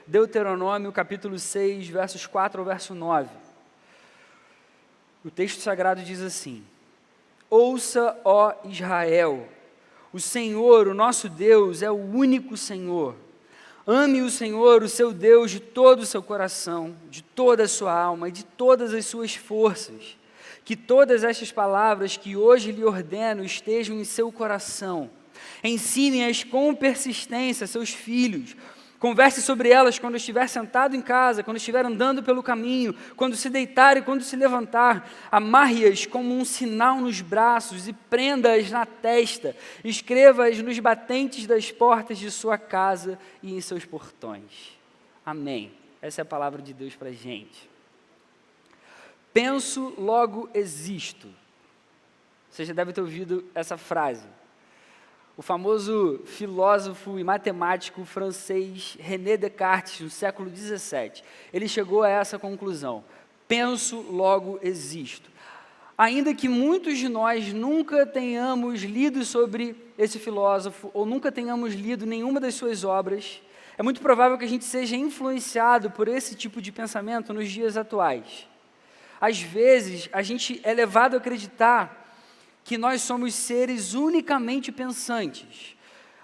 Deuteronômio, capítulo 6, versos 4 ao verso 9. O texto sagrado diz assim: Ouça, ó Israel, o Senhor, o nosso Deus, é o único Senhor. Ame o Senhor, o seu Deus, de todo o seu coração, de toda a sua alma e de todas as suas forças. Que todas estas palavras que hoje lhe ordeno estejam em seu coração. Ensine-as com persistência a seus filhos. Converse sobre elas quando estiver sentado em casa, quando estiver andando pelo caminho, quando se deitar e quando se levantar. Amarre-as como um sinal nos braços e prenda-as na testa. Escreva-as nos batentes das portas de sua casa e em seus portões. Amém. Essa é a palavra de Deus para a gente. Penso, logo existo. Você já deve ter ouvido essa frase. O famoso filósofo e matemático francês René Descartes, no século XVII, ele chegou a essa conclusão: penso, logo existo. Ainda que muitos de nós nunca tenhamos lido sobre esse filósofo, ou nunca tenhamos lido nenhuma das suas obras, é muito provável que a gente seja influenciado por esse tipo de pensamento nos dias atuais. Às vezes, a gente é levado a acreditar que nós somos seres unicamente pensantes.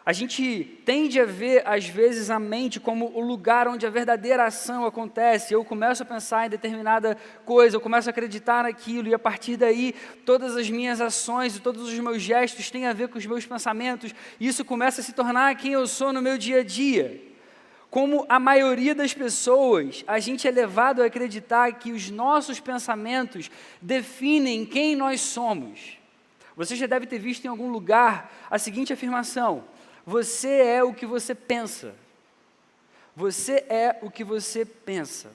A gente tende a ver, às vezes, a mente como o lugar onde a verdadeira ação acontece. Eu começo a pensar em determinada coisa, eu começo a acreditar naquilo, e a partir daí, todas as minhas ações e todos os meus gestos têm a ver com os meus pensamentos, e isso começa a se tornar quem eu sou no meu dia a dia. Como a maioria das pessoas, a gente é levado a acreditar que os nossos pensamentos definem quem nós somos. Você já deve ter visto em algum lugar a seguinte afirmação: você é o que você pensa. Você é o que você pensa.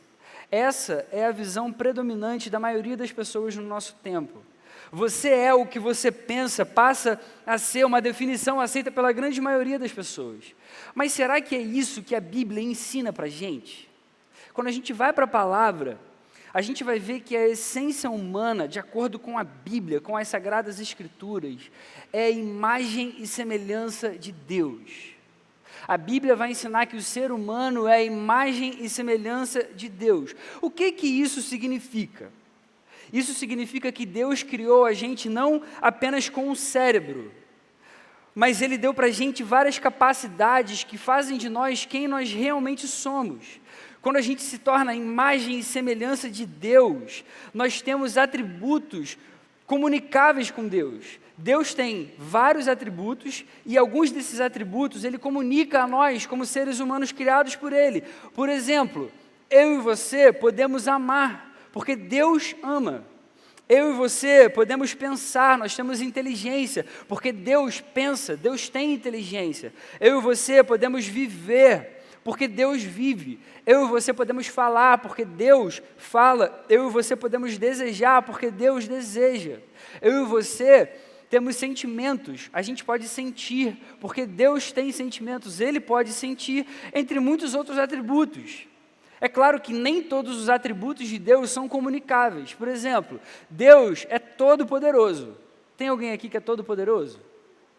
Essa é a visão predominante da maioria das pessoas no nosso tempo. Você é o que você pensa passa a ser uma definição aceita pela grande maioria das pessoas. Mas será que é isso que a Bíblia ensina para a gente? Quando a gente vai para a palavra, a gente vai ver que a essência humana, de acordo com a Bíblia, com as Sagradas Escrituras, é a imagem e semelhança de Deus. A Bíblia vai ensinar que o ser humano é a imagem e semelhança de Deus. O que isso significa? Isso significa que Deus criou a gente não apenas com um cérebro, mas Ele deu para a gente várias capacidades que fazem de nós quem nós realmente somos. Quando a gente se torna a imagem e semelhança de Deus, nós temos atributos comunicáveis com Deus. Deus tem vários atributos e alguns desses atributos Ele comunica a nós como seres humanos criados por Ele. Por exemplo, eu e você podemos amar, porque Deus ama. Eu e você podemos pensar, nós temos inteligência, porque Deus pensa, Deus tem inteligência. Eu e você podemos viver, porque Deus vive. Eu e você podemos falar, porque Deus fala. Eu e você podemos desejar, porque Deus deseja. Eu e você temos sentimentos, a gente pode sentir, porque Deus tem sentimentos, Ele pode sentir, entre muitos outros atributos. É claro que nem todos os atributos de Deus são comunicáveis. Por exemplo, Deus é todo-poderoso. Tem alguém aqui que é todo-poderoso?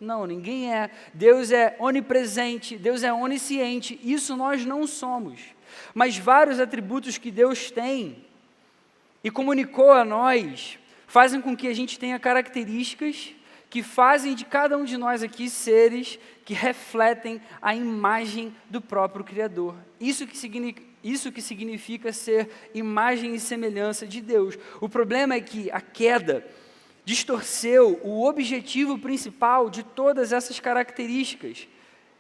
Não, ninguém é. Deus é onipresente, Deus é onisciente, isso nós não somos. Mas vários atributos que Deus tem e comunicou a nós, fazem com que a gente tenha características que fazem de cada um de nós aqui seres que refletem a imagem do próprio Criador. Isso que significa ser imagem e semelhança de Deus. O problema é que a queda distorceu o objetivo principal de todas essas características,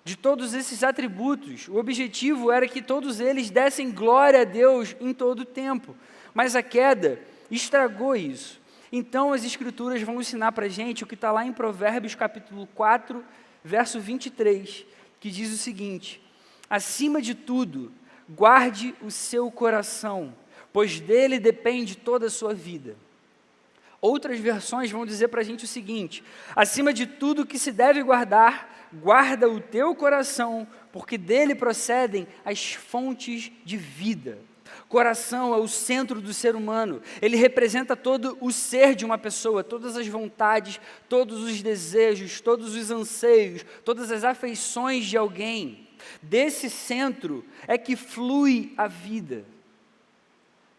de todos esses atributos. O objetivo era que todos eles dessem glória a Deus em todo o tempo, mas a queda estragou isso. Então as Escrituras vão ensinar para a gente o que está lá em Provérbios capítulo 4, verso 23, que diz o seguinte: acima de tudo, guarde o seu coração, pois dele depende toda a sua vida. Outras versões vão dizer para a gente o seguinte: acima de tudo que se deve guardar, guarda o teu coração, porque dele procedem as fontes de vida. Coração é o centro do ser humano, ele representa todo o ser de uma pessoa, todas as vontades, todos os desejos, todos os anseios, todas as afeições de alguém. Desse centro é que flui a vida.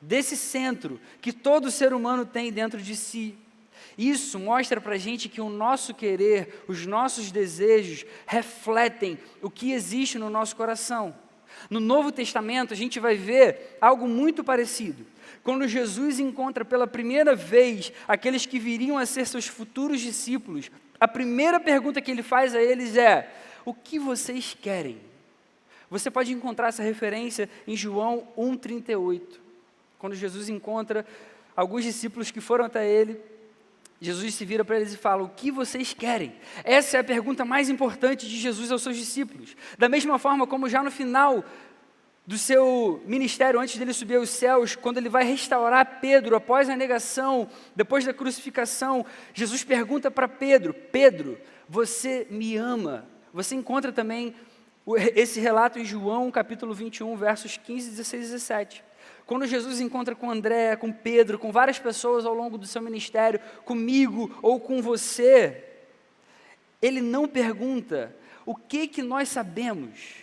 Desse centro que todo ser humano tem dentro de si. Isso mostra para a gente que o nosso querer, os nossos desejos, refletem o que existe no nosso coração. No Novo Testamento, a gente vai ver algo muito parecido. Quando Jesus encontra pela primeira vez aqueles que viriam a ser seus futuros discípulos, a primeira pergunta que ele faz a eles é: o que vocês querem? Você pode encontrar essa referência em João 1,38. Quando Jesus encontra alguns discípulos que foram até ele, Jesus se vira para eles e fala: o que vocês querem? Essa é a pergunta mais importante de Jesus aos seus discípulos. Da mesma forma como já no final do seu ministério, antes dele subir aos céus, quando ele vai restaurar Pedro após a negação, depois da crucificação, Jesus pergunta para Pedro: Pedro, você me ama? Você encontra também esse relato em João capítulo 21, versos 15, 16 e 17. Quando Jesus encontra com André, com Pedro, com várias pessoas ao longo do seu ministério, comigo ou com você, ele não pergunta o que nós sabemos,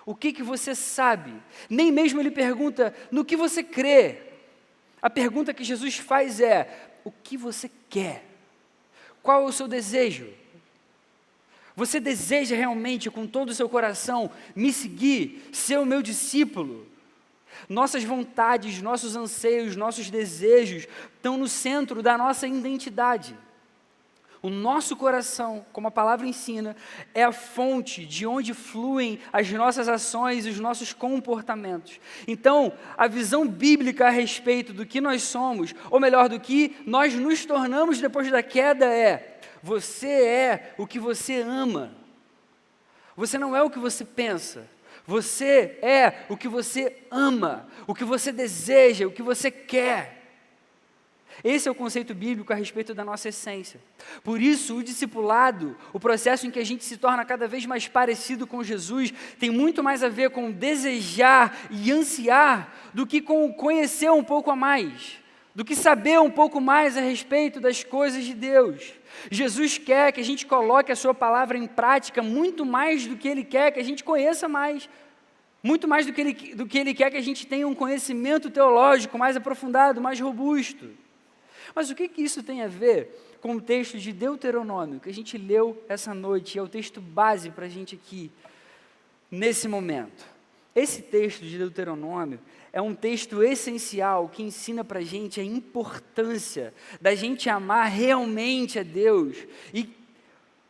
o que você sabe, nem mesmo ele pergunta no que você crê. A pergunta que Jesus faz é: o que você quer? Qual é o seu desejo? Você deseja realmente com todo o seu coração me seguir, ser o meu discípulo? Nossas vontades, nossos anseios, nossos desejos estão no centro da nossa identidade. O nosso coração, como a palavra ensina, é a fonte de onde fluem as nossas ações e os nossos comportamentos. Então, a visão bíblica a respeito do que nós somos, ou melhor, do que nós nos tornamos depois da queda é: você é o que você ama. Você não é o que você pensa. Você é o que você ama, o que você deseja, o que você quer. Esse é o conceito bíblico a respeito da nossa essência. Por isso, o discipulado, o processo em que a gente se torna cada vez mais parecido com Jesus, tem muito mais a ver com desejar e ansiar do que com conhecer um pouco a mais, do que saber um pouco mais a respeito das coisas de Deus. Jesus quer que a gente coloque a sua palavra em prática muito mais do que Ele quer que a gente conheça mais, muito mais do que Ele quer que a gente tenha um conhecimento teológico mais aprofundado, mais robusto. Mas o que isso tem a ver com o texto de Deuteronômio, que a gente leu essa noite, e é o texto base para a gente aqui, nesse momento? Esse texto de Deuteronômio é um texto essencial que ensina para a gente a importância da gente amar realmente a Deus e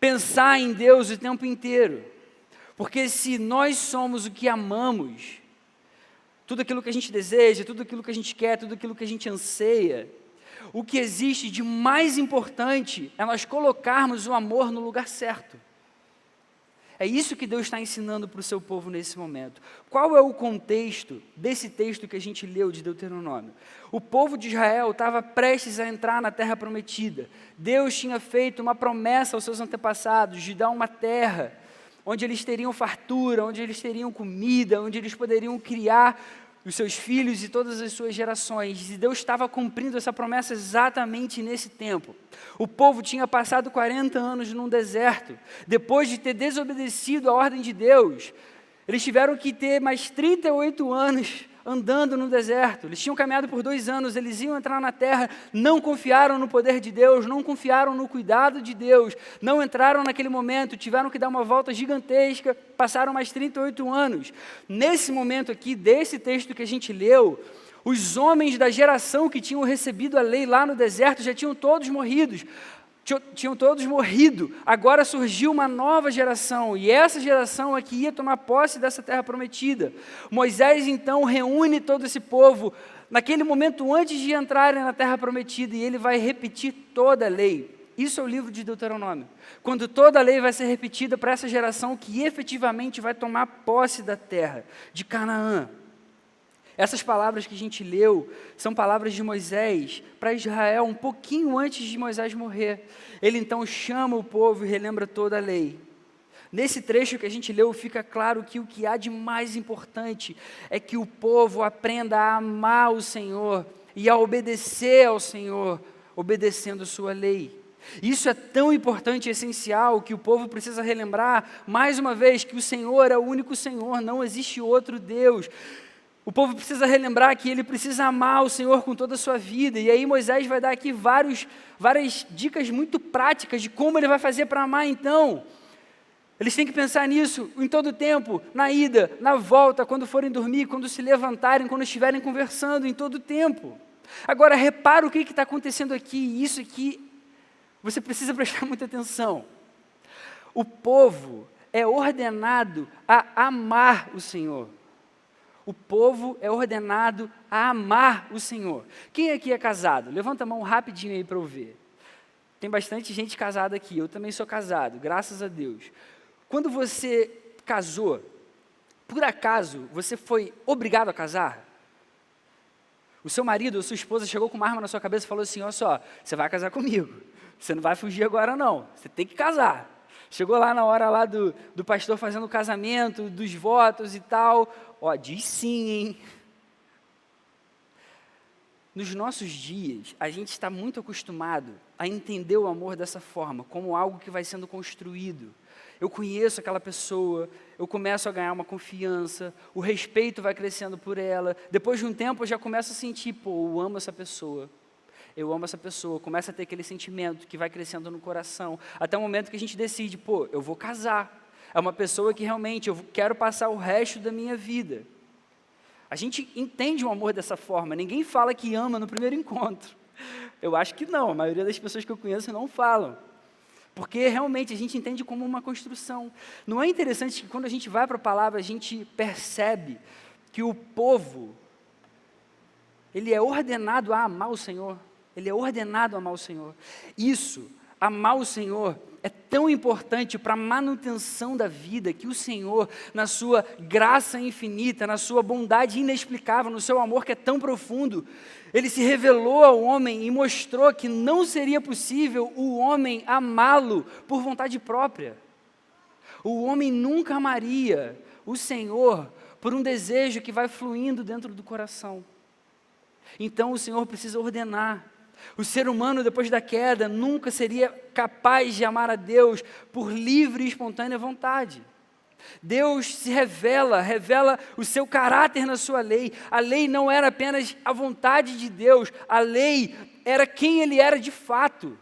pensar em Deus o tempo inteiro. Porque se nós somos o que amamos, tudo aquilo que a gente deseja, tudo aquilo que a gente quer, tudo aquilo que a gente anseia, o que existe de mais importante é nós colocarmos o amor no lugar certo. É isso que Deus está ensinando para o seu povo nesse momento. Qual é o contexto desse texto que a gente leu de Deuteronômio? O povo de Israel estava prestes a entrar na terra prometida. Deus tinha feito uma promessa aos seus antepassados de dar uma terra onde eles teriam fartura, onde eles teriam comida, onde eles poderiam criar os seus filhos e todas as suas gerações. E Deus estava cumprindo essa promessa exatamente nesse tempo. O povo tinha passado 40 anos num deserto. Depois de ter desobedecido a ordem de Deus, eles tiveram que ter mais 38 anos andando no deserto. Eles tinham caminhado por 2 anos, eles iam entrar na terra, não confiaram no poder de Deus, não confiaram no cuidado de Deus, não entraram naquele momento, tiveram que dar uma volta gigantesca, passaram mais 38 anos. Nesse momento aqui, desse texto que a gente leu, os homens da geração que tinham recebido a lei lá no deserto já tinham todos morrido. Agora surgiu uma nova geração, e essa geração é que ia tomar posse dessa terra prometida. Moisés então reúne todo esse povo, naquele momento antes de entrarem na terra prometida, e ele vai repetir toda a lei. Isso é o livro de Deuteronômio, quando toda a lei vai ser repetida para essa geração que efetivamente vai tomar posse da terra, de Canaã. Essas palavras que a gente leu são palavras de Moisés para Israel um pouquinho antes de Moisés morrer. Ele então chama o povo e relembra toda a lei. Nesse trecho que a gente leu fica claro que o que há de mais importante é que o povo aprenda a amar o Senhor e a obedecer ao Senhor, obedecendo sua lei. Isso é tão importante e essencial que o povo precisa relembrar, mais uma vez, que o Senhor é o único Senhor, não existe outro Deus. O povo precisa relembrar que ele precisa amar o Senhor com toda a sua vida. E aí Moisés vai dar aqui várias dicas muito práticas de como ele vai fazer para amar então. Eles têm que pensar nisso em todo o tempo, na ida, na volta, quando forem dormir, quando se levantarem, quando estiverem conversando, em todo o tempo. Agora, repara o que está acontecendo aqui, isso aqui, você precisa prestar muita atenção. O povo é ordenado a amar o Senhor. O povo é ordenado a amar o Senhor. Quem aqui é casado? Levanta a mão rapidinho aí para eu ver. Tem bastante gente casada aqui, eu também sou casado, graças a Deus. Quando você casou, por acaso, você foi obrigado a casar? O seu marido ou sua esposa chegou com uma arma na sua cabeça e falou assim, olha só, você vai casar comigo, você não vai fugir agora não, você tem que casar. Chegou lá na hora lá do pastor fazendo o casamento, dos votos e tal, ó, diz sim, hein? Nos nossos dias, a gente está muito acostumado a entender o amor dessa forma, como algo que vai sendo construído. Eu conheço aquela pessoa, eu começo a ganhar uma confiança, o respeito vai crescendo por ela. Depois de um tempo eu já começo a sentir, pô, eu amo essa pessoa. Eu amo essa pessoa, começa a ter aquele sentimento que vai crescendo no coração. Até o momento que a gente decide, pô, eu vou casar. É uma pessoa que realmente eu quero passar o resto da minha vida. A gente entende o amor dessa forma, ninguém fala que ama no primeiro encontro. Eu acho que não, a maioria das pessoas que eu conheço não falam. Porque realmente a gente entende como uma construção. Não é interessante que quando a gente vai para a palavra, a gente percebe que o povo, ele é ordenado a amar o Senhor. Ele é ordenado a amar o Senhor. Isso, amar o Senhor, é tão importante para a manutenção da vida, que o Senhor, na sua graça infinita, na sua bondade inexplicável, no seu amor que é tão profundo, Ele se revelou ao homem e mostrou que não seria possível o homem amá-lo por vontade própria. O homem nunca amaria o Senhor por um desejo que vai fluindo dentro do coração. Então o Senhor precisa ordenar. O ser humano, depois da queda, nunca seria capaz de amar a Deus por livre e espontânea vontade. Deus se revela o seu caráter na sua lei. A lei não era apenas a vontade de Deus, a lei era quem Ele era de fato.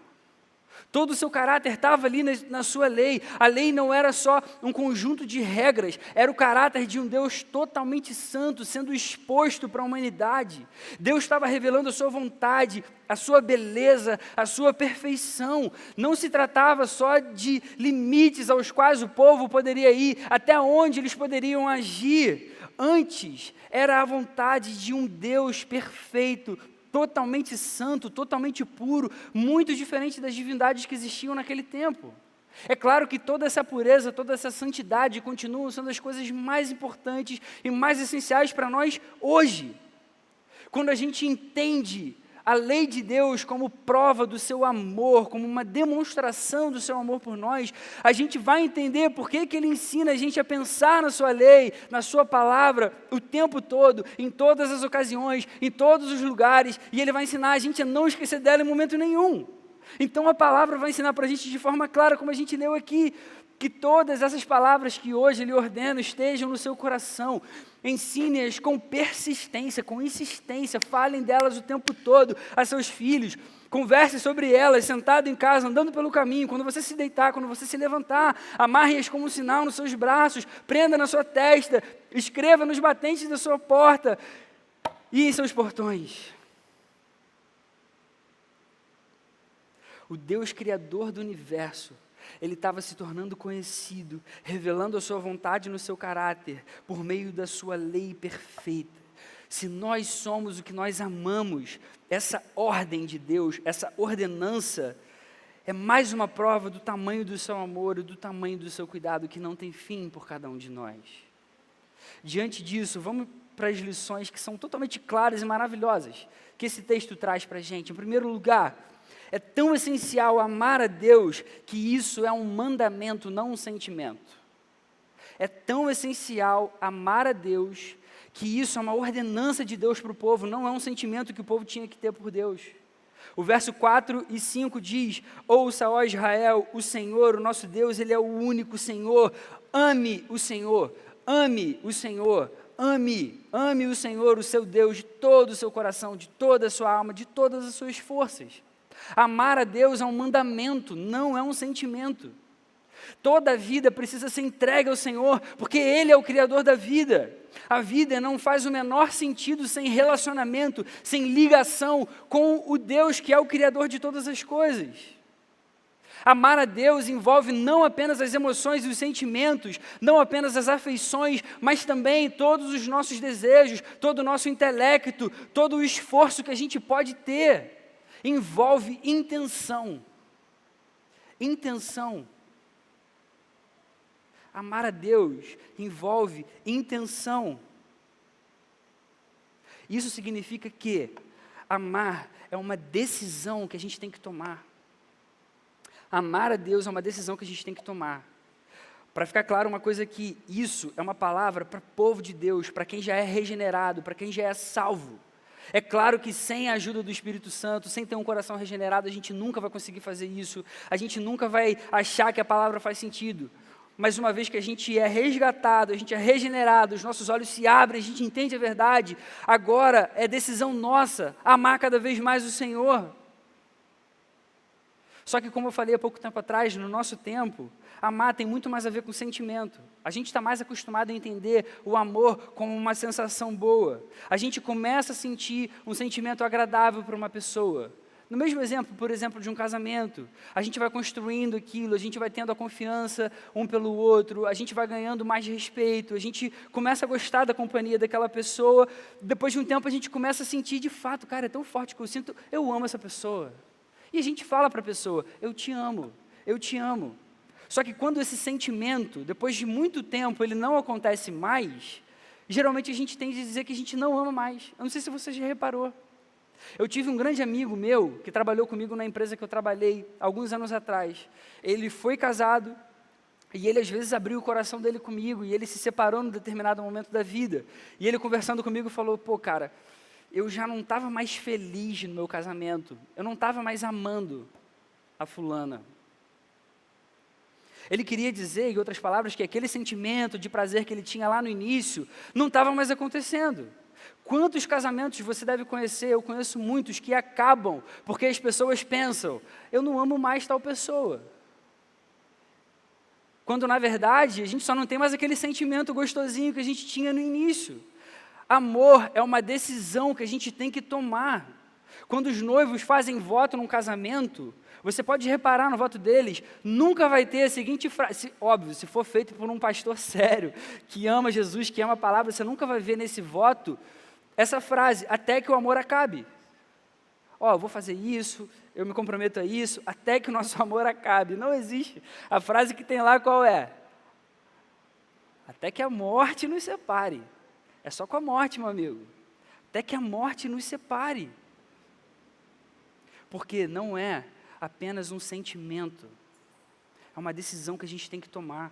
Todo o seu caráter estava ali na sua lei. A lei não era só um conjunto de regras, era o caráter de um Deus totalmente santo, sendo exposto para a humanidade. Deus estava revelando a sua vontade, a sua beleza, a sua perfeição. Não se tratava só de limites aos quais o povo poderia ir, até onde eles poderiam agir. Antes, era a vontade de um Deus perfeito, totalmente santo, totalmente puro, muito diferente das divindades que existiam naquele tempo. É claro que toda essa pureza, toda essa santidade continuam sendo as coisas mais importantes e mais essenciais para nós hoje. Quando a gente entende a lei de Deus como prova do seu amor, como uma demonstração do seu amor por nós, a gente vai entender por que Ele ensina a gente a pensar na sua lei, na sua palavra, o tempo todo, em todas as ocasiões, em todos os lugares, e Ele vai ensinar a gente a não esquecer dela em momento nenhum. Então a palavra vai ensinar para a gente de forma clara, como a gente leu aqui, que todas essas palavras que hoje Ele ordena estejam no seu coração. Ensine-as com persistência, com insistência, falem delas o tempo todo a seus filhos, converse sobre elas, sentado em casa, andando pelo caminho, quando você se deitar, quando você se levantar, amarre-as como um sinal nos seus braços, prenda na sua testa, escreva nos batentes da sua porta e em seus portões. O Deus Criador do universo, Ele estava se tornando conhecido, revelando a sua vontade no seu caráter, por meio da sua lei perfeita. Se nós somos o que nós amamos, essa ordem de Deus, essa ordenança, é mais uma prova do tamanho do seu amor e do tamanho do seu cuidado, que não tem fim por cada um de nós. Diante disso, vamos para as lições que são totalmente claras e maravilhosas, que esse texto traz para a gente. Em primeiro lugar, é tão essencial amar a Deus que isso é um mandamento, não um sentimento. É tão essencial amar a Deus que isso é uma ordenança de Deus para o povo, não é um sentimento que o povo tinha que ter por Deus. O verso 4 e 5 diz: ouça, ó Israel, o Senhor, o nosso Deus, Ele é o único Senhor. Ame o Senhor, ame o Senhor, ame o Senhor, o seu Deus, de todo o seu coração, de toda a sua alma, de todas as suas forças. Amar a Deus é um mandamento, não é um sentimento. Toda a vida precisa ser entregue ao Senhor, porque Ele é o Criador da vida. A vida não faz o menor sentido sem relacionamento, sem ligação com o Deus que é o Criador de todas as coisas. Amar a Deus envolve não apenas as emoções e os sentimentos, não apenas as afeições, mas também todos os nossos desejos, todo o nosso intelecto, todo o esforço que a gente pode ter. Envolve intenção. Intenção. Amar a Deus envolve intenção. Isso significa que amar é uma decisão que a gente tem que tomar. Amar a Deus é uma decisão que a gente tem que tomar. Para ficar claro uma coisa aqui, isso é uma palavra para o povo de Deus, para quem já é regenerado, para quem já é salvo. É claro que sem a ajuda do Espírito Santo, sem ter um coração regenerado, a gente nunca vai conseguir fazer isso, a gente nunca vai achar que a palavra faz sentido. Mas uma vez que a gente é resgatado, a gente é regenerado, os nossos olhos se abrem, a gente entende a verdade, agora é decisão nossa amar cada vez mais o Senhor. Só que, como eu falei há pouco tempo atrás, no nosso tempo, amar tem muito mais a ver com sentimento. A gente está mais acostumado a entender o amor como uma sensação boa. A gente começa a sentir um sentimento agradável para uma pessoa. No mesmo exemplo, por exemplo, de um casamento, a gente vai construindo aquilo, a gente vai tendo a confiança um pelo outro, a gente vai ganhando mais respeito, a gente começa a gostar da companhia daquela pessoa, depois de um tempo a gente começa a sentir de fato, cara, é tão forte que eu sinto, eu amo essa pessoa. E a gente fala para a pessoa, eu te amo, eu te amo. Só que quando esse sentimento, depois de muito tempo, ele não acontece mais, geralmente a gente tende a dizer que a gente não ama mais. Eu não sei se você já reparou. Eu tive um grande amigo meu, que trabalhou comigo na empresa que eu trabalhei alguns anos atrás. Ele foi casado, e ele às vezes abriu o coração dele comigo, e ele se separou num determinado momento da vida. E ele conversando comigo falou, pô cara, eu já não estava mais feliz no meu casamento, eu não estava mais amando a fulana. Ele queria dizer, em outras palavras, que aquele sentimento de prazer que ele tinha lá no início, não estava mais acontecendo. Quantos casamentos você deve conhecer? Eu conheço muitos que acabam porque as pessoas pensam, eu não amo mais tal pessoa. Quando, na verdade, a gente só não tem mais aquele sentimento gostosinho que a gente tinha no início. Amor é uma decisão que a gente tem que tomar. Quando os noivos fazem voto num casamento, você pode reparar no voto deles, nunca vai ter a seguinte frase, óbvio, se for feito por um pastor sério, que ama Jesus, que ama a palavra, você nunca vai ver nesse voto essa frase, até que o amor acabe. Eu vou fazer isso, eu me comprometo a isso, até que o nosso amor acabe. Não existe. A frase que tem lá qual é? Até que a morte nos separe. É só com a morte, meu amigo. Até que a morte nos separe. Porque não é apenas um sentimento. É uma decisão que a gente tem que tomar.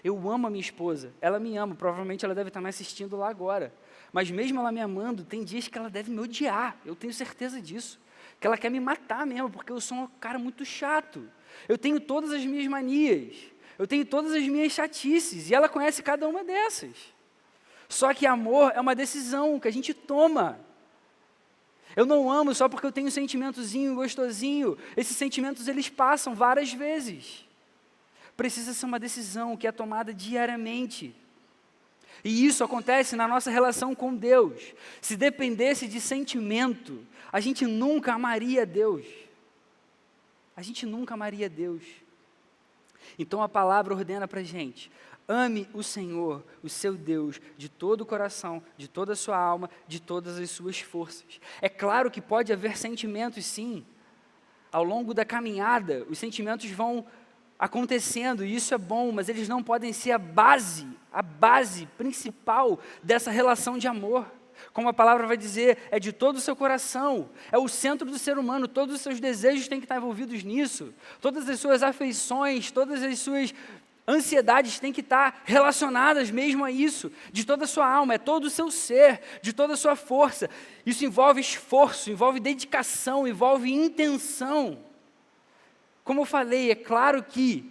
Eu amo a minha esposa, ela me ama, provavelmente ela deve estar me assistindo lá agora. Mas mesmo ela me amando, tem dias que ela deve me odiar, eu tenho certeza disso. Que ela quer me matar mesmo, porque eu sou um cara muito chato. Eu tenho todas as minhas manias, eu tenho todas as minhas chatices, e ela conhece cada uma dessas. Só que amor é uma decisão que a gente toma. Eu não amo só porque eu tenho um sentimentozinho gostosinho. Esses sentimentos, eles passam várias vezes. Precisa ser uma decisão que é tomada diariamente. E isso acontece na nossa relação com Deus. Se dependesse de sentimento, a gente nunca amaria Deus. A gente nunca amaria Deus. Então a palavra ordena para a gente, ame o Senhor, o seu Deus, de todo o coração, de toda a sua alma, de todas as suas forças. É claro que pode haver sentimentos, sim. Ao longo da caminhada, os sentimentos vão acontecendo, e isso é bom, mas eles não podem ser a base principal dessa relação de amor. Como a palavra vai dizer, é de todo o seu coração, é o centro do ser humano, todos os seus desejos têm que estar envolvidos nisso, todas as suas afeições, todas as suas ansiedades têm que estar relacionadas mesmo a isso, de toda a sua alma, é todo o seu ser, de toda a sua força. Isso envolve esforço, envolve dedicação, envolve intenção. Como eu falei, é claro que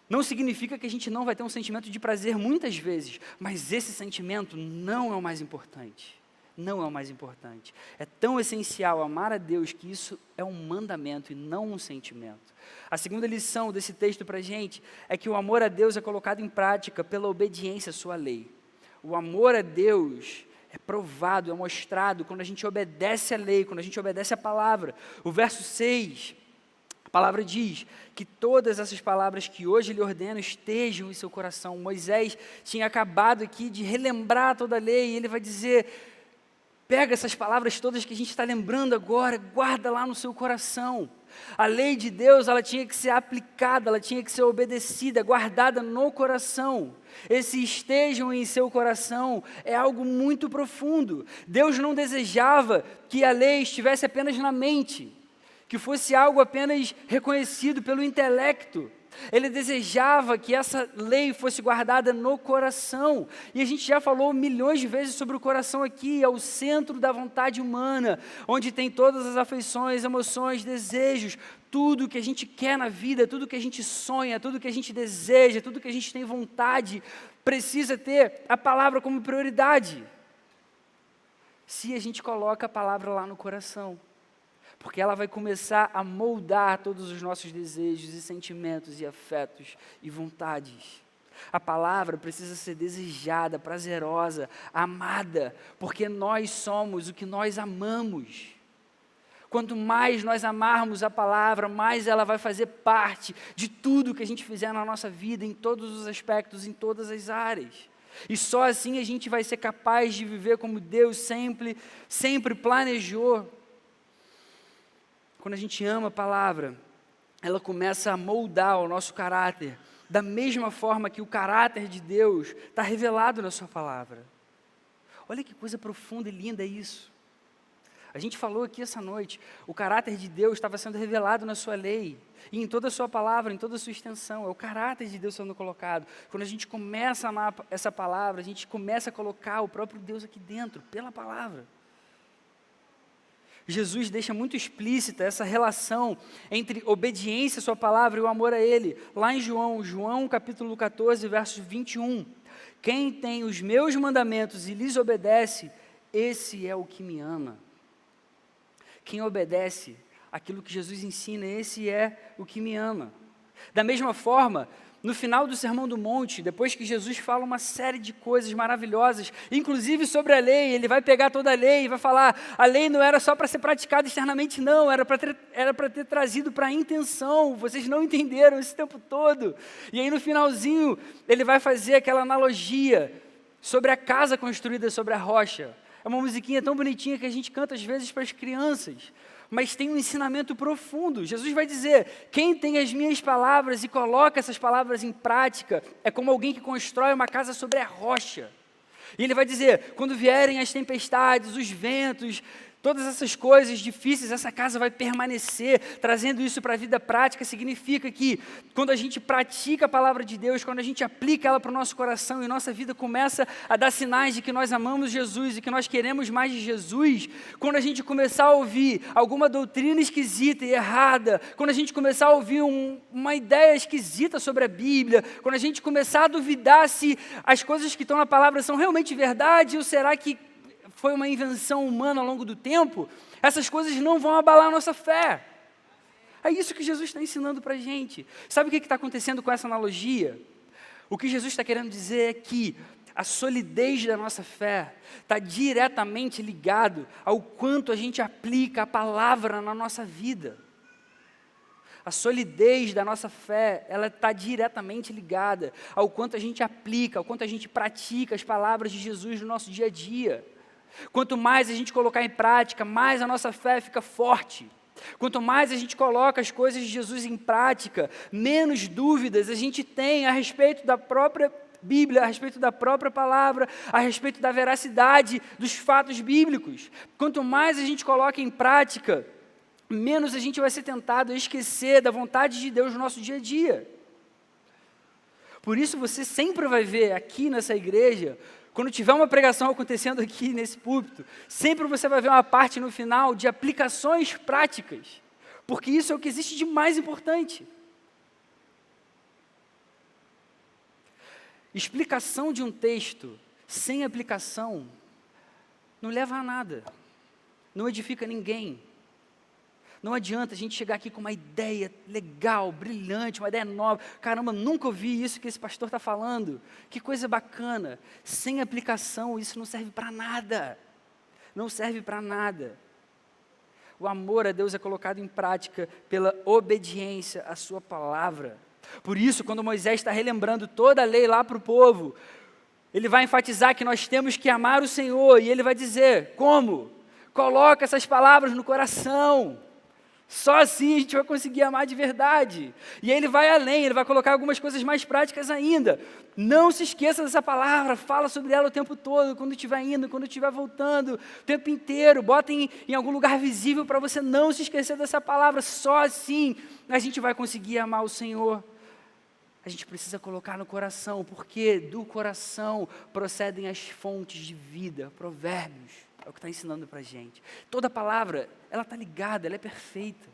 não significa que a gente não vai ter um sentimento de prazer muitas vezes, mas esse sentimento não é o mais importante. Não é o mais importante. É tão essencial amar a Deus que isso é um mandamento e não um sentimento. A segunda lição desse texto para a gente é que o amor a Deus é colocado em prática pela obediência à sua lei. O amor a Deus é provado, é mostrado quando a gente obedece à lei, quando a gente obedece à palavra. O verso 6, a palavra diz que todas essas palavras que hoje lhe ordeno estejam em seu coração. Moisés tinha acabado aqui de relembrar toda a lei e ele vai dizer: pega essas palavras todas que a gente está lembrando agora, guarda lá no seu coração. A lei de Deus, ela tinha que ser aplicada, ela tinha que ser obedecida, guardada no coração. Esse estejam em seu coração é algo muito profundo. Deus não desejava que a lei estivesse apenas na mente, que fosse algo apenas reconhecido pelo intelecto. Ele desejava que essa lei fosse guardada no coração. E a gente já falou milhões de vezes sobre o coração aqui, é o centro da vontade humana, onde tem todas as afeições, emoções, desejos, tudo que a gente quer na vida, tudo que a gente sonha, tudo que a gente deseja, tudo que a gente tem vontade, precisa ter a palavra como prioridade. Se a gente coloca a palavra lá no coração. Porque ela vai começar a moldar todos os nossos desejos e sentimentos e afetos e vontades. A palavra precisa ser desejada, prazerosa, amada, porque nós somos o que nós amamos. Quanto mais nós amarmos a palavra, mais ela vai fazer parte de tudo que a gente fizer na nossa vida, em todos os aspectos, em todas as áreas. E só assim a gente vai ser capaz de viver como Deus sempre planejou. Quando a gente ama a palavra, ela começa a moldar o nosso caráter, da mesma forma que o caráter de Deus está revelado na sua palavra. Olha que coisa profunda e linda isso. A gente falou aqui essa noite, o caráter de Deus estava sendo revelado na sua lei, e em toda a sua palavra, em toda a sua extensão, é o caráter de Deus sendo colocado. Quando a gente começa a amar essa palavra, a gente começa a colocar o próprio Deus aqui dentro, pela palavra. Jesus deixa muito explícita essa relação entre obediência à sua palavra e o amor a Ele. Lá em João capítulo 14, verso 21. Quem tem os meus mandamentos e lhes obedece, esse é o que me ama. Quem obedece aquilo que Jesus ensina, esse é o que me ama. Da mesma forma, no final do Sermão do Monte, depois que Jesus fala uma série de coisas maravilhosas, inclusive sobre a lei, ele vai pegar toda a lei e vai falar, a lei não era só para ser praticada externamente, não, era para ter trazido para a intenção, vocês não entenderam esse tempo todo. E aí no finalzinho, ele vai fazer aquela analogia sobre a casa construída sobre a rocha. É uma musiquinha tão bonitinha que a gente canta às vezes para as crianças, mas tem um ensinamento profundo. Jesus vai dizer, quem tem as minhas palavras e coloca essas palavras em prática, é como alguém que constrói uma casa sobre a rocha. E ele vai dizer, quando vierem as tempestades, os ventos, todas essas coisas difíceis, essa casa vai permanecer. Trazendo isso para a vida prática, significa que quando a gente pratica a palavra de Deus, quando a gente aplica ela para o nosso coração e nossa vida começa a dar sinais de que nós amamos Jesus e que nós queremos mais de Jesus, quando a gente começar a ouvir alguma doutrina esquisita e errada, quando a gente começar a ouvir uma ideia esquisita sobre a Bíblia, quando a gente começar a duvidar se as coisas que estão na palavra são realmente verdade ou será que foi uma invenção humana ao longo do tempo, essas coisas não vão abalar a nossa fé. É isso que Jesus está ensinando para a gente. Sabe o que está acontecendo com essa analogia? O que Jesus está querendo dizer é que a solidez da nossa fé está diretamente ligado ao quanto a gente aplica a palavra na nossa vida. A solidez da nossa fé, ela está diretamente ligada ao quanto a gente aplica, ao quanto a gente pratica as palavras de Jesus no nosso dia a dia. Quanto mais a gente colocar em prática, mais a nossa fé fica forte. Quanto mais a gente coloca as coisas de Jesus em prática, menos dúvidas a gente tem a respeito da própria Bíblia, a respeito da própria palavra, a respeito da veracidade dos fatos bíblicos. Quanto mais a gente coloca em prática, menos a gente vai ser tentado a esquecer da vontade de Deus no nosso dia a dia. Por isso você sempre vai ver aqui nessa igreja, quando tiver uma pregação acontecendo aqui nesse púlpito, sempre você vai ver uma parte no final de aplicações práticas, porque isso é o que existe de mais importante. Explicação de um texto sem aplicação não leva a nada, não edifica ninguém. Não adianta a gente chegar aqui com uma ideia legal, brilhante, uma ideia nova. Caramba, nunca ouvi isso que esse pastor está falando. Que coisa bacana. Sem aplicação, isso não serve para nada. Não serve para nada. O amor a Deus é colocado em prática pela obediência à sua palavra. Por isso, quando Moisés está relembrando toda a lei lá para o povo, ele vai enfatizar que nós temos que amar o Senhor. E ele vai dizer, como? Coloca essas palavras no coração. Só assim a gente vai conseguir amar de verdade. E aí ele vai além, ele vai colocar algumas coisas mais práticas ainda. Não se esqueça dessa palavra, fala sobre ela o tempo todo, quando estiver indo, quando estiver voltando, o tempo inteiro. Bota em algum lugar visível para você não se esquecer dessa palavra. Só assim a gente vai conseguir amar o Senhor. A gente precisa colocar no coração, porque do coração procedem as fontes de vida. Provérbios. É o que está ensinando para a gente. Toda palavra, ela está ligada, ela é perfeita.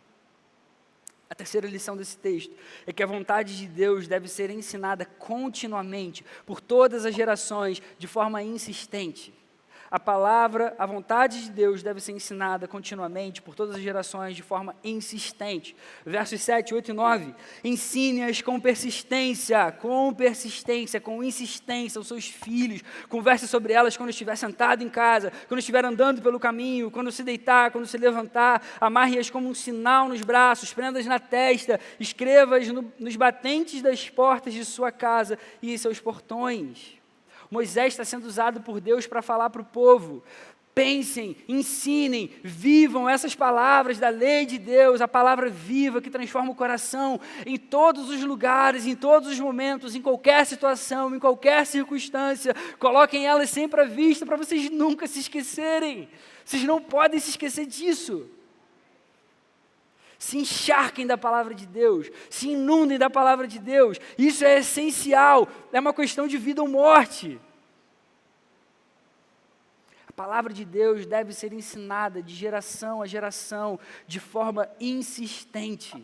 A terceira lição desse texto é que a vontade de Deus deve ser ensinada continuamente, por todas as gerações, de forma insistente. A palavra, a vontade de Deus deve ser ensinada continuamente, por todas as gerações, de forma insistente. Versos 7, 8 e 9. Ensine-as com persistência, com insistência aos seus filhos. Converse sobre elas quando estiver sentado em casa, quando estiver andando pelo caminho, quando se deitar, quando se levantar. Amarre-as como um sinal nos braços, prenda-as na testa, escreva-as nos batentes das portas de sua casa e em seus portões. Moisés está sendo usado por Deus para falar para o povo. Pensem, ensinem, vivam essas palavras da lei de Deus, a palavra viva que transforma o coração em todos os lugares, em todos os momentos, em qualquer situação, em qualquer circunstância. Coloquem elas sempre à vista para vocês nunca se esquecerem. Vocês não podem se esquecer disso. Se encharquem da palavra de Deus, se inundem da palavra de Deus. Isso é essencial, é uma questão de vida ou morte. A palavra de Deus deve ser ensinada de geração a geração, de forma insistente,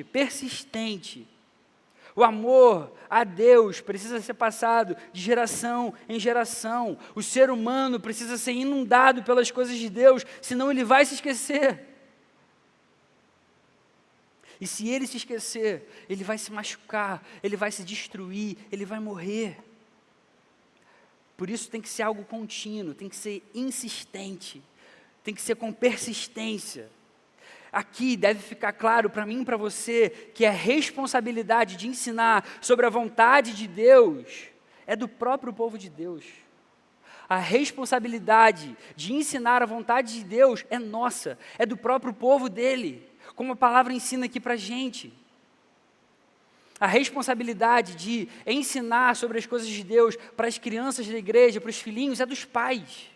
persistente. O amor a Deus precisa ser passado de geração em geração. O ser humano precisa ser inundado pelas coisas de Deus, senão ele vai se esquecer. E se ele se esquecer, ele vai se machucar, ele vai se destruir, ele vai morrer. Por isso tem que ser algo contínuo, tem que ser insistente, tem que ser com persistência. Aqui deve ficar claro para mim e para você que a responsabilidade de ensinar sobre a vontade de Deus é do próprio povo de Deus. A responsabilidade de ensinar a vontade de Deus é nossa, é do próprio povo dele. Como a palavra ensina aqui para a gente. A responsabilidade de ensinar sobre as coisas de Deus para as crianças da igreja, para os filhinhos, é dos pais.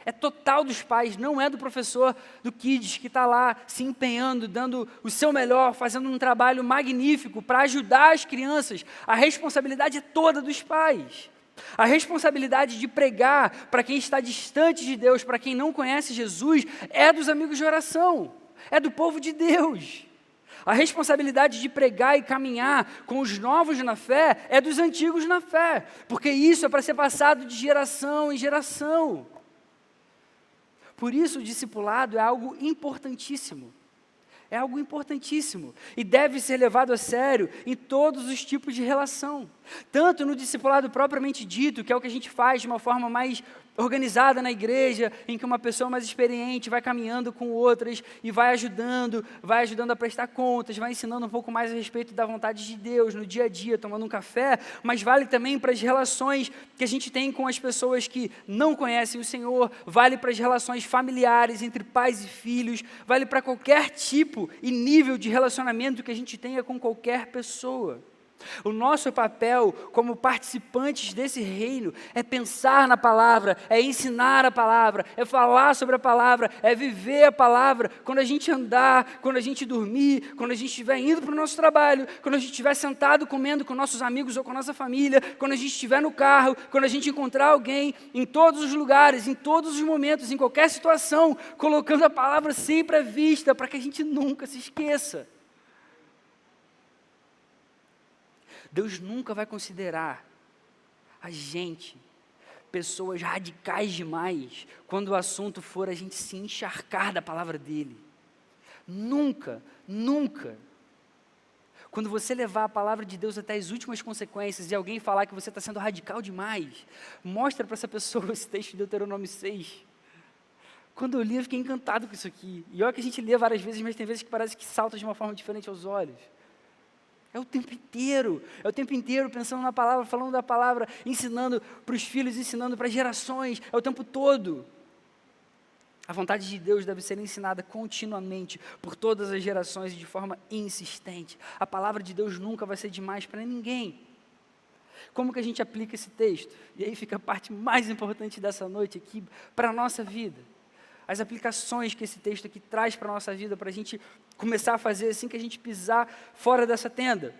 É total dos pais, não é do professor do Kids que está lá se empenhando, dando o seu melhor, fazendo um trabalho magnífico para ajudar as crianças. A responsabilidade é toda dos pais. A responsabilidade de pregar para quem está distante de Deus, para quem não conhece Jesus, é dos amigos de oração. É do povo de Deus. A responsabilidade de pregar e caminhar com os novos na fé é dos antigos na fé, porque isso é para ser passado de geração em geração. Por isso o discipulado é algo importantíssimo. É algo importantíssimo e deve ser levado a sério em todos os tipos de relação. Tanto no discipulado propriamente dito, que é o que a gente faz de uma forma mais organizada na igreja, em que uma pessoa mais experiente vai caminhando com outras e vai ajudando a prestar contas, vai ensinando um pouco mais a respeito da vontade de Deus no dia a dia, tomando um café, mas vale também para as relações que a gente tem com as pessoas que não conhecem o Senhor, vale para as relações familiares entre pais e filhos, vale para qualquer tipo e nível de relacionamento que a gente tenha com qualquer pessoa. O nosso papel como participantes desse reino é pensar na palavra, é ensinar a palavra, é falar sobre a palavra, é viver a palavra. Quando a gente andar, quando a gente dormir, quando a gente estiver indo para o nosso trabalho, quando a gente estiver sentado comendo com nossos amigos ou com a nossa família, quando a gente estiver no carro, quando a gente encontrar alguém, em todos os lugares, em todos os momentos, em qualquer situação, colocando a palavra sempre à vista, para que a gente nunca se esqueça. Deus nunca vai considerar a gente pessoas radicais demais quando o assunto for a gente se encharcar da palavra dele. Nunca, nunca. Quando você levar a palavra de Deus até as últimas consequências e alguém falar que você está sendo radical demais, mostra para essa pessoa esse texto de Deuteronômio 6. Quando eu li, eu fiquei encantado com isso aqui. E olha que a gente lê várias vezes, mas tem vezes que parece que salta de uma forma diferente aos olhos. É o tempo inteiro pensando na palavra, falando da palavra, ensinando para os filhos, ensinando para gerações, é o tempo todo. A vontade de Deus deve ser ensinada continuamente, por todas as gerações e de forma insistente. A palavra de Deus nunca vai ser demais para ninguém. Como que a gente aplica esse texto? E aí fica a parte mais importante dessa noite aqui, para a nossa vida. As aplicações que esse texto aqui traz para a nossa vida, para a gente começar a fazer assim que a gente pisar fora dessa tenda.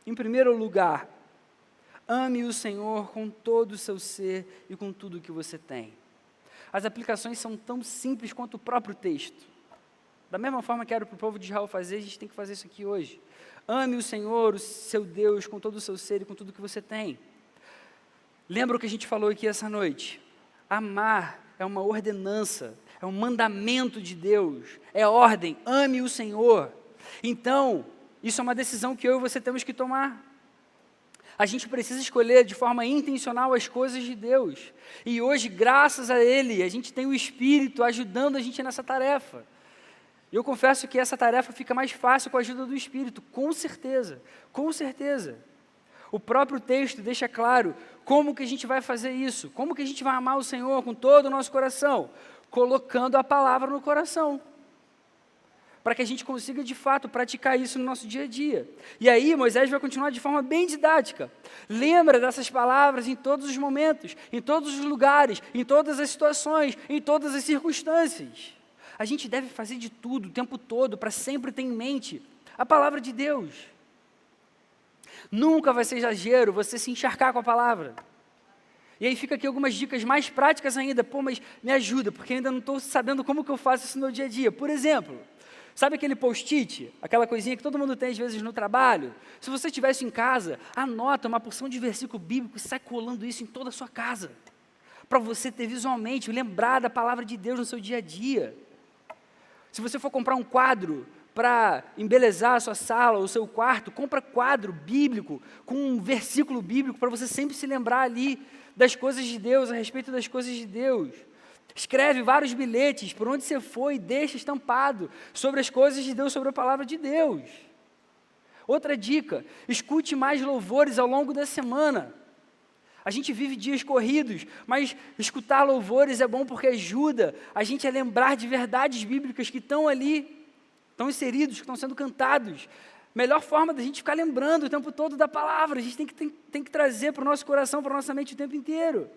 Em primeiro lugar, ame o Senhor com todo o seu ser e com tudo o que você tem. As aplicações são tão simples quanto o próprio texto. Da mesma forma que era para o povo de Israel fazer, a gente tem que fazer isso aqui hoje. Ame o Senhor, o seu Deus, com todo o seu ser e com tudo o que você tem. Lembra o que a gente falou aqui essa noite? Amar é uma ordenança, é um mandamento de Deus, é ordem, ame o Senhor. Então, isso é uma decisão que eu e você temos que tomar. A gente precisa escolher de forma intencional as coisas de Deus. E hoje, graças a Ele, a gente tem o Espírito ajudando a gente nessa tarefa. Eu confesso que essa tarefa fica mais fácil com a ajuda do Espírito, com certeza, com certeza. O próprio texto deixa claro como que a gente vai fazer isso, como que a gente vai amar o Senhor com todo o nosso coração, colocando a palavra no coração, para que a gente consiga de fato praticar isso no nosso dia a dia. E aí Moisés vai continuar de forma bem didática. Lembra dessas palavras em todos os momentos, em todos os lugares, em todas as situações, em todas as circunstâncias. A gente deve fazer de tudo, o tempo todo, para sempre ter em mente a palavra de Deus. Nunca vai ser exagero você se encharcar com a palavra. E aí fica aqui algumas dicas mais práticas ainda. Pô, mas me ajuda, porque ainda não estou sabendo como que eu faço isso no meu dia a dia. Por exemplo, sabe aquele post-it? Aquela coisinha que todo mundo tem às vezes no trabalho? Se você estivesse em casa, anota uma porção de versículo bíblico e sai colando isso em toda a sua casa. Para você ter visualmente, lembrar da palavra de Deus no seu dia a dia. Se você for comprar um quadro para embelezar a sua sala ou o seu quarto, compra quadro bíblico com um versículo bíblico para você sempre se lembrar ali das coisas de Deus, a respeito das coisas de Deus. Escreve vários bilhetes por onde você for e deixa estampado sobre as coisas de Deus, sobre a palavra de Deus. Outra dica, escute mais louvores ao longo da semana. A gente vive dias corridos, mas escutar louvores é bom porque ajuda a gente a lembrar de verdades bíblicas que estão ali, estão inseridos, que estão sendo cantados. Melhor forma da gente ficar lembrando o tempo todo da palavra, a gente tem que trazer para o nosso coração, para a nossa mente o tempo inteiro.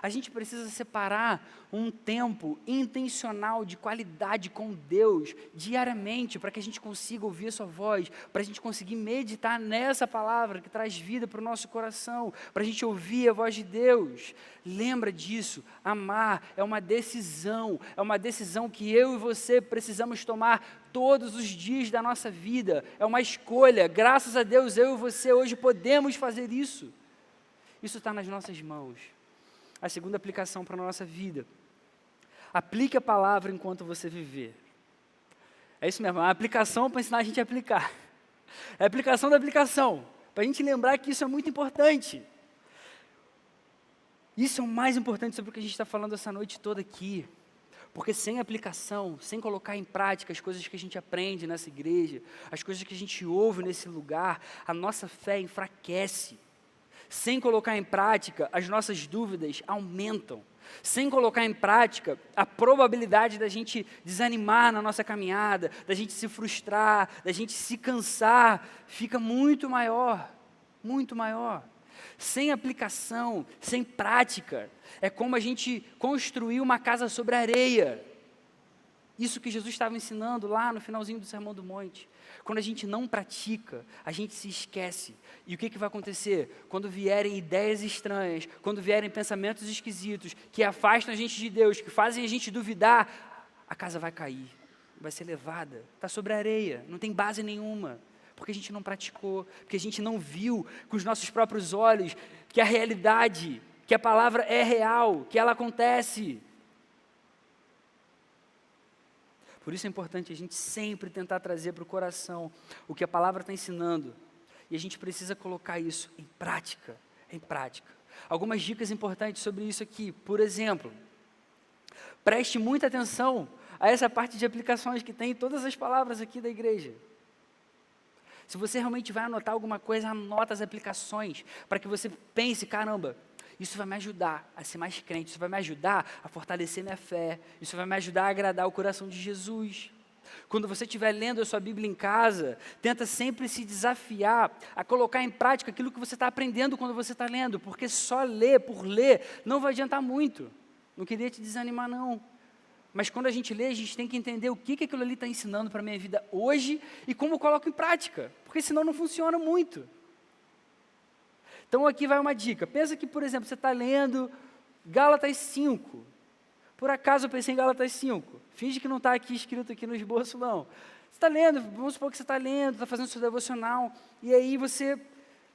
A gente precisa separar um tempo intencional de qualidade com Deus diariamente, para que a gente consiga ouvir a sua voz, para a gente conseguir meditar nessa palavra que traz vida para o nosso coração, para a gente ouvir a voz de Deus. Lembra disso, amar é uma decisão que eu e você precisamos tomar todos os dias da nossa vida, é uma escolha. Graças a Deus, eu e você hoje podemos fazer isso. Isso está nas nossas mãos. A segunda aplicação para a nossa vida. Aplique a palavra enquanto você viver. É isso mesmo, é uma aplicação para ensinar a gente a aplicar. É a aplicação da aplicação, para a gente lembrar que isso é muito importante. Isso é o mais importante sobre o que a gente está falando essa noite toda aqui. Porque sem aplicação, sem colocar em prática as coisas que a gente aprende nessa igreja, as coisas que a gente ouve nesse lugar, a nossa fé enfraquece. Sem colocar em prática, as nossas dúvidas aumentam. Sem colocar em prática, a probabilidade da gente desanimar na nossa caminhada, da gente se frustrar, da gente se cansar, fica muito maior. muito maior. Sem aplicação, sem prática, é como a gente construir uma casa sobre areia. Isso que Jesus estava ensinando lá no finalzinho do Sermão do Monte. Quando a gente não pratica, a gente se esquece. E o que vai acontecer? Quando vierem ideias estranhas, quando vierem pensamentos esquisitos, que afastam a gente de Deus, que fazem a gente duvidar, a casa vai cair, vai ser levada. Está sobre areia, não tem base nenhuma. Porque a gente não praticou, porque a gente não viu com os nossos próprios olhos que a realidade, que a palavra é real, que ela acontece. Por isso é importante a gente sempre tentar trazer para o coração o que a palavra está ensinando. E a gente precisa colocar isso em prática, em prática. Algumas dicas importantes sobre isso aqui. Por exemplo, preste muita atenção a essa parte de aplicações que tem em todas as palavras aqui da igreja. Se você realmente vai anotar alguma coisa, anota as aplicações, para que você pense, caramba, isso vai me ajudar a ser mais crente, isso vai me ajudar a fortalecer minha fé, isso vai me ajudar a agradar o coração de Jesus. Quando você estiver lendo a sua Bíblia em casa, tenta sempre se desafiar a colocar em prática aquilo que você está aprendendo quando você está lendo, porque só ler por ler não vai adiantar muito. Não queria te desanimar, não. Mas quando a gente lê, a gente tem que entender o que aquilo ali está ensinando para a minha vida hoje e como eu coloco em prática, porque senão não funciona muito. Então aqui vai uma dica. Pensa que, por exemplo, você está lendo Gálatas 5. Por acaso eu pensei em Gálatas 5. Finge que não está aqui escrito aqui no esboço, não. Você está lendo, vamos supor que você está lendo, está fazendo seu devocional, e aí você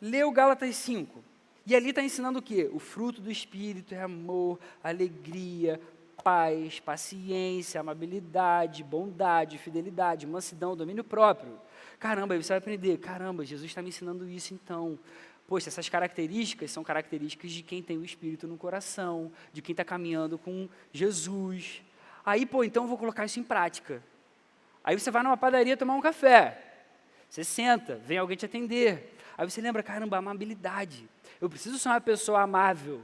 leu Gálatas 5. E ali está ensinando o quê? O fruto do Espírito é amor, alegria, paz, paciência, amabilidade, bondade, fidelidade, mansidão, domínio próprio. Caramba, aí você vai aprender, caramba, Jesus está me ensinando isso então. Poxa, essas características são características de quem tem o Espírito no coração, de quem está caminhando com Jesus. Aí, então eu vou colocar isso em prática. Aí você vai numa padaria tomar um café, você senta, vem alguém te atender. Aí você lembra, caramba, amabilidade. Eu preciso ser uma pessoa amável.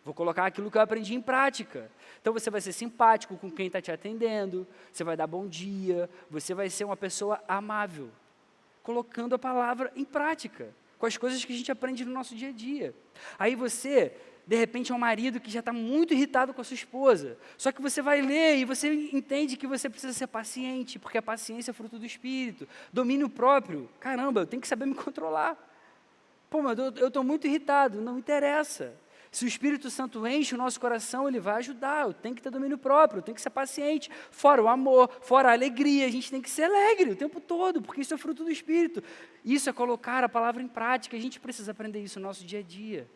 Vou colocar aquilo que eu aprendi em prática. Então você vai ser simpático com quem está te atendendo, você vai dar bom dia, você vai ser uma pessoa amável, colocando a palavra em prática, com as coisas que a gente aprende no nosso dia a dia. Aí você, de repente, é um marido que já está muito irritado com a sua esposa, só que você vai ler e você entende que você precisa ser paciente, porque a paciência é fruto do Espírito. Domínio próprio, caramba, eu tenho que saber me controlar. Pô, mas eu estou muito irritado, não interessa. Se o Espírito Santo enche o nosso coração, ele vai ajudar. Eu tenho que ter domínio próprio, eu tenho que ser paciente. Fora o amor, fora a alegria, a gente tem que ser alegre o tempo todo, porque isso é fruto do Espírito. Isso é colocar a palavra em prática, a gente precisa aprender isso no nosso dia a dia.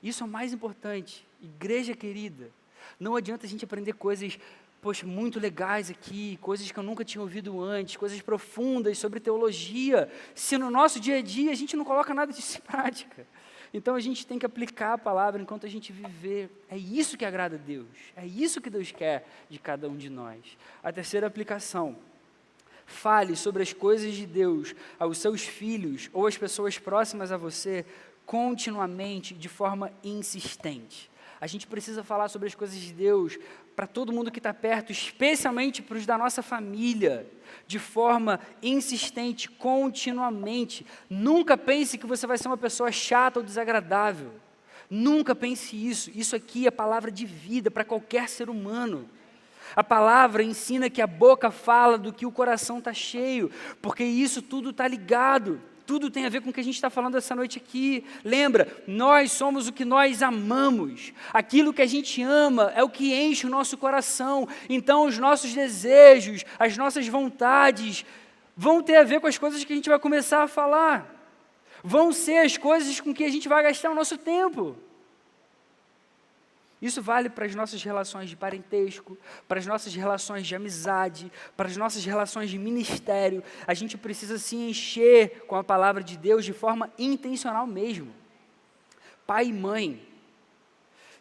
Isso é o mais importante. Igreja querida, não adianta a gente aprender coisas, poxa, muito legais aqui, coisas que eu nunca tinha ouvido antes, coisas profundas sobre teologia, se no nosso dia a dia a gente não coloca nada disso em prática. Então a gente tem que aplicar a palavra enquanto a gente viver. É isso que agrada a Deus. É isso que Deus quer de cada um de nós. A terceira aplicação. Fale sobre as coisas de Deus aos seus filhos ou às pessoas próximas a você continuamente, de forma insistente. A gente precisa falar sobre as coisas de Deus para todo mundo que está perto, especialmente para os da nossa família, de forma insistente, continuamente. Nunca pense que você vai ser uma pessoa chata ou desagradável. Nunca pense isso. Isso aqui é palavra de vida para qualquer ser humano. A palavra ensina que a boca fala do que o coração está cheio, porque isso tudo está ligado. Tudo tem a ver com o que a gente está falando essa noite aqui. Lembra, nós somos o que nós amamos. Aquilo que a gente ama é o que enche o nosso coração. Então, os nossos desejos, as nossas vontades, vão ter a ver com as coisas que a gente vai começar a falar. Vão ser as coisas com que a gente vai gastar o nosso tempo. Isso vale para as nossas relações de parentesco, para as nossas relações de amizade, para as nossas relações de ministério. A gente precisa se encher com a palavra de Deus de forma intencional mesmo. Pai e mãe,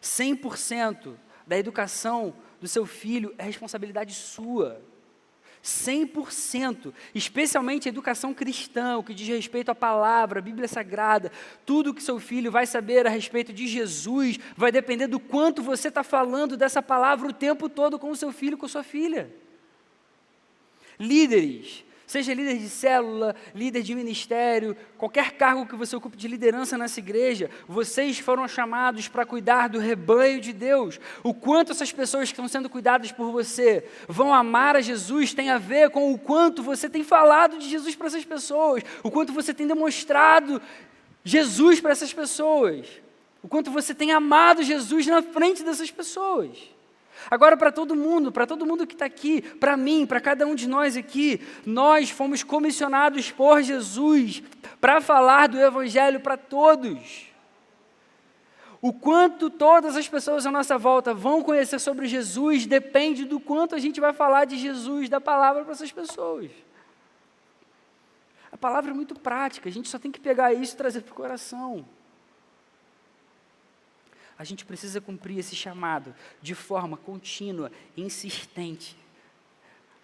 100% da educação do seu filho é responsabilidade sua. 100%, especialmente a educação cristã, o que diz respeito à palavra, à Bíblia Sagrada, tudo que seu filho vai saber a respeito de Jesus, vai depender do quanto você está falando dessa palavra o tempo todo com o seu filho, com a sua filha. Líderes, Seja líder de célula, líder de ministério, qualquer cargo que você ocupe de liderança nessa igreja, vocês foram chamados para cuidar do rebanho de Deus. O quanto essas pessoas que estão sendo cuidadas por você vão amar a Jesus tem a ver com o quanto você tem falado de Jesus para essas pessoas, o quanto você tem demonstrado Jesus para essas pessoas, o quanto você tem amado Jesus na frente dessas pessoas. Agora, para todo mundo que está aqui, para mim, para cada um de nós aqui, nós fomos comissionados por Jesus para falar do Evangelho para todos. O quanto todas as pessoas à nossa volta vão conhecer sobre Jesus depende do quanto a gente vai falar de Jesus, da palavra para essas pessoas. A palavra é muito prática, a gente só tem que pegar isso e trazer para o coração. A gente precisa cumprir esse chamado de forma contínua, insistente.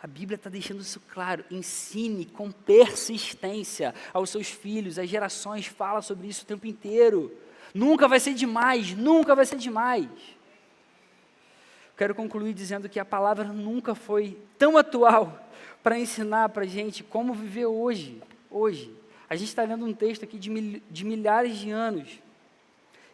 A Bíblia está deixando isso claro. Ensine com persistência aos seus filhos, às gerações, fala sobre isso o tempo inteiro. Nunca vai ser demais, nunca vai ser demais. Quero concluir dizendo que a palavra nunca foi tão atual para ensinar para a gente como viver hoje. A gente está lendo um texto aqui de milhares de anos.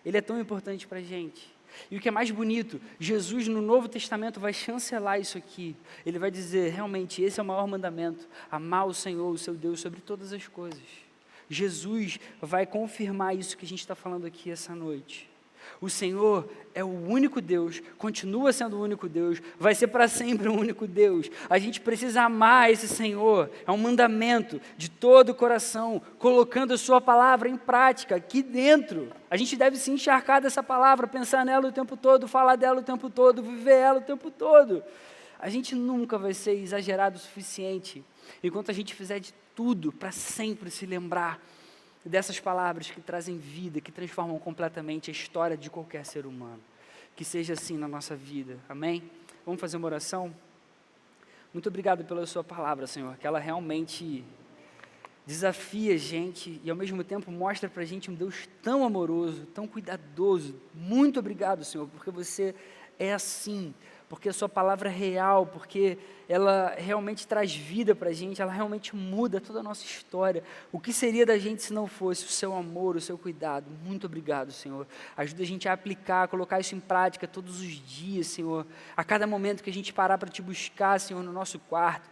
Ele é tão importante para a gente. E o que é mais bonito, Jesus no Novo Testamento vai chancelar isso aqui. Ele vai dizer, realmente, esse é o maior mandamento, amar o Senhor, o seu Deus, sobre todas as coisas. Jesus vai confirmar isso que a gente está falando aqui essa noite. O Senhor é o único Deus, continua sendo o único Deus, vai ser para sempre o único Deus. A gente precisa amar esse Senhor, é um mandamento de todo o coração, colocando a sua palavra em prática aqui dentro. A gente deve se encharcar dessa palavra, pensar nela o tempo todo, falar dela o tempo todo, viver ela o tempo todo. A gente nunca vai ser exagerado o suficiente, enquanto a gente fizer de tudo para sempre se lembrar dessas palavras que trazem vida, que transformam completamente a história de qualquer ser humano. Que seja assim na nossa vida, amém? Vamos fazer uma oração? Muito obrigado pela sua palavra, Senhor, que ela realmente desafia a gente e ao mesmo tempo mostra para a gente um Deus tão amoroso, tão cuidadoso. Muito obrigado, Senhor, porque você é assim, porque a sua palavra é real, porque ela realmente traz vida para a gente, ela realmente muda toda a nossa história. O que seria da gente se não fosse o seu amor, o seu cuidado? Muito obrigado, Senhor. Ajuda a gente a aplicar, a colocar isso em prática todos os dias, Senhor. A cada momento que a gente parar para te buscar, Senhor, no nosso quarto.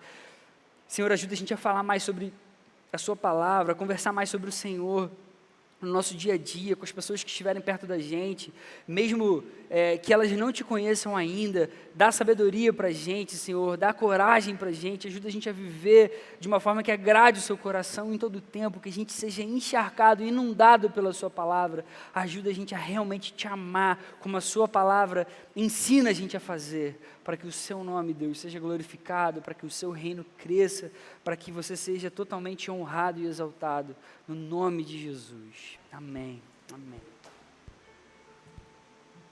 Senhor, ajuda a gente a falar mais sobre a sua palavra, a conversar mais sobre o Senhor no nosso dia a dia, com as pessoas que estiverem perto da gente, mesmo que elas não te conheçam ainda, dá sabedoria para a gente, Senhor, dá coragem para a gente, ajuda a gente a viver de uma forma que agrade o seu coração em todo o tempo, que a gente seja encharcado, inundado pela sua palavra, ajuda a gente a realmente te amar, como a sua palavra ensina a gente a fazer, para que o seu nome, Deus, seja glorificado, para que o seu reino cresça, para que você seja totalmente honrado e exaltado, no nome de Jesus. Amém. Amém.